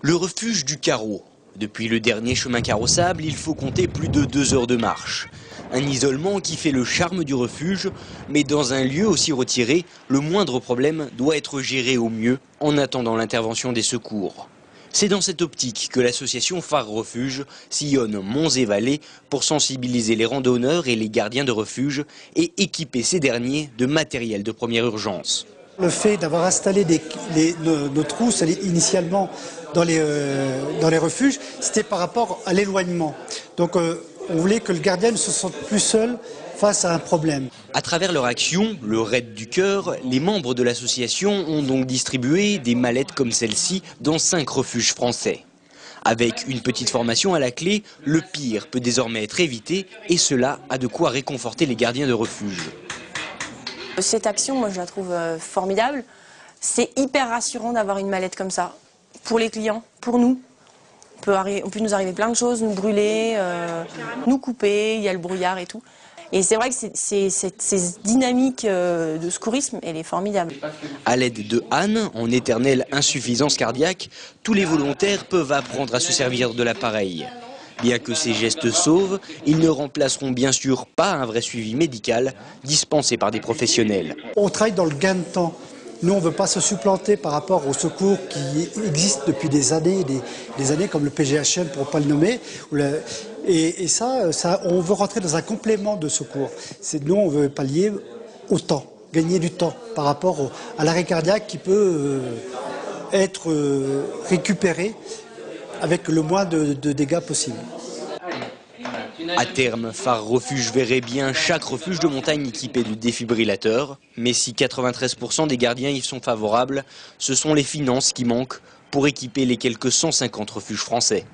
Le refuge du Carreau. Depuis le dernier chemin carrossable, il faut compter plus de 2 heures de marche. Un isolement qui fait le charme du refuge, mais dans un lieu aussi retiré, le moindre problème doit être géré au mieux en attendant l'intervention des secours. C'est dans cette optique que l'association Phare Refuge sillonne monts et vallées pour sensibiliser les randonneurs et les gardiens de refuge et équiper ces derniers de matériel de première urgence. Le fait d'avoir installé nos trousses initialement dans les refuges, c'était par rapport à l'éloignement. Donc on voulait que le gardien ne se sente plus seul face à un problème. À travers leur action, le Raid du Cœur, les membres de l'association ont donc distribué des mallettes comme celle-ci dans 5 refuges français. Avec une petite formation à la clé, le pire peut désormais être évité et cela a de quoi réconforter les gardiens de refuge. Cette action, moi je la trouve formidable. C'est hyper rassurant d'avoir une mallette comme ça. Pour les clients, pour nous. On peut nous arriver plein de choses, nous brûler, nous couper, il y a le brouillard et tout. Et c'est vrai que cette dynamique de secourisme, elle est formidable. À l'aide de Anne, en éternelle insuffisance cardiaque, tous les volontaires peuvent apprendre à se servir de l'appareil. Bien que ces gestes sauvent, ils ne remplaceront bien sûr pas un vrai suivi médical dispensé par des professionnels. On travaille dans le gain de temps. Nous, on ne veut pas se supplanter par rapport aux secours qui existent depuis des années, comme le PGHM pour ne pas le nommer. Et ça, on veut rentrer dans un complément de secours. Nous, on veut pallier au temps, gagner du temps par rapport à l'arrêt cardiaque qui peut être récupéré avec le moins de dégâts possible. À terme, Phare Refuge verrait bien chaque refuge de montagne équipé de défibrillateurs. Mais si 93% des gardiens y sont favorables, ce sont les finances qui manquent pour équiper les quelques 150 refuges français.